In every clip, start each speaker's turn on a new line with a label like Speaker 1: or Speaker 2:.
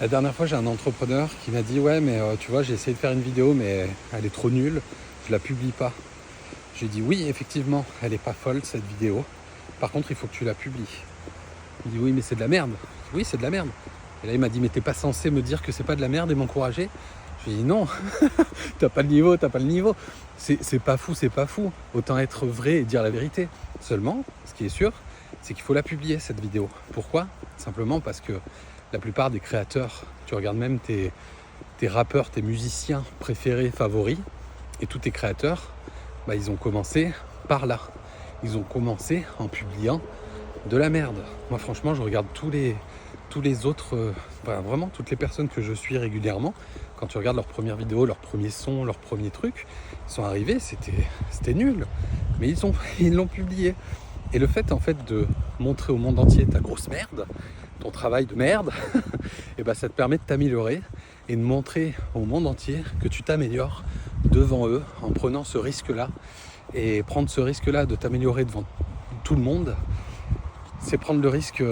Speaker 1: La dernière fois, j'ai un entrepreneur qui m'a dit ouais, mais tu vois, j'ai essayé de faire une vidéo, mais elle est trop nulle, je la publie pas. J'ai dit oui, effectivement, elle est pas folle cette vidéo. Par contre, il faut que tu la publies. Il dit oui, mais c'est de la merde. Je dis, oui, c'est de la merde. Et là, il m'a dit mais t'es pas censé me dire que c'est pas de la merde et m'encourager. Je lui ai dit non, t'as pas le niveau, t'as pas le niveau. C'est pas fou, c'est pas fou. Autant être vrai et dire la vérité. Seulement, ce qui est sûr, c'est qu'il faut la publier cette vidéo. Pourquoi ? Simplement parce que la plupart des créateurs, tu regardes même tes rappeurs, tes musiciens préférés, favoris, et tous tes créateurs, ils ont commencé par là. Ils ont commencé en publiant de la merde. Moi franchement, je regarde tous les autres, vraiment toutes les personnes que je suis régulièrement. Quand tu regardes leurs premières vidéos, leurs premiers sons, leurs premiers trucs, ils sont arrivés, c'était nul. Mais ils l'ont publié. Et le fait en fait de montrer au monde entier ta grosse merde, ton travail de merde, et ça te permet de t'améliorer et de montrer au monde entier que tu t'améliores devant eux en prenant ce risque-là. Et prendre ce risque-là de t'améliorer devant tout le monde, c'est prendre le risque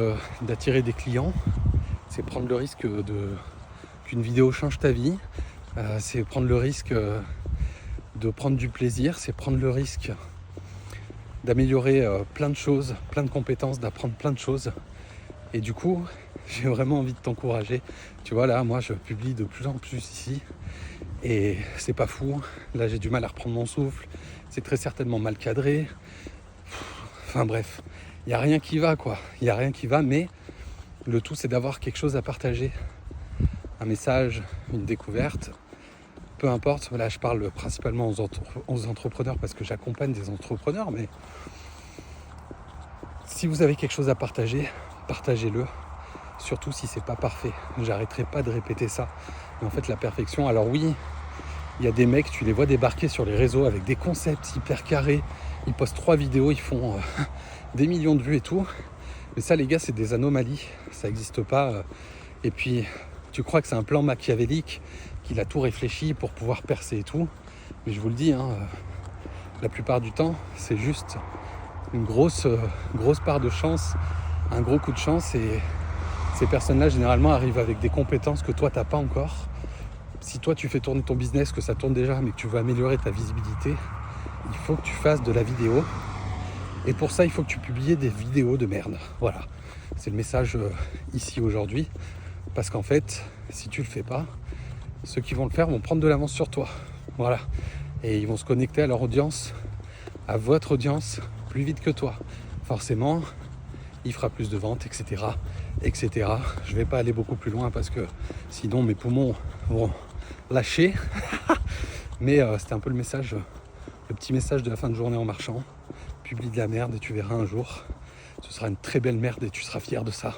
Speaker 1: d'attirer des clients, c'est prendre le risque qu'une vidéo change ta vie, c'est prendre le risque de prendre du plaisir, c'est prendre le risque d'améliorer plein de choses, plein de compétences, d'apprendre plein de choses. Et du coup, j'ai vraiment envie de t'encourager. Tu vois, là, moi, je publie de plus en plus ici. Et c'est pas fou. Là, j'ai du mal à reprendre mon souffle. C'est très certainement mal cadré. Enfin bref, il n'y a rien qui va, quoi. Il n'y a rien qui va, mais le tout, c'est d'avoir quelque chose à partager. Un message, une découverte. Peu importe, là, je parle principalement aux entrepreneurs parce que j'accompagne des entrepreneurs, mais si vous avez quelque chose à partager, partagez-le. Surtout si c'est pas parfait. J'arrêterai pas de répéter ça. Mais en fait, la perfection, alors oui, il y a des mecs, tu les vois débarquer sur les réseaux avec des concepts hyper carrés. Ils postent 3 vidéos, ils font des millions de vues et tout. Mais ça, les gars, c'est des anomalies. Ça n'existe pas. Et puis, tu crois que c'est un plan machiavélique, qu'il a tout réfléchi pour pouvoir percer et tout. Mais je vous le dis, la plupart du temps, c'est juste une grosse part de chance, un gros coup de chance. Et ces personnes-là, généralement, arrivent avec des compétences que toi, tu n'as pas encore. Si toi, tu fais tourner ton business, que ça tourne déjà, mais que tu veux améliorer ta visibilité, il faut que tu fasses de la vidéo. Et pour ça, il faut que tu publies des vidéos de merde. Voilà, c'est le message ici aujourd'hui. Parce qu'en fait, si tu le fais pas, ceux qui vont le faire vont prendre de l'avance sur toi. Voilà. Et ils vont se connecter à leur audience, à votre audience, plus vite que toi. Forcément, il fera plus de ventes, etc. etc. Je vais pas aller beaucoup plus loin parce que sinon mes poumons vont lâcher. Mais c'était un peu le petit message de la fin de journée en marchant. Publie de la merde et tu verras un jour, ce sera une très belle merde et tu seras fier de ça.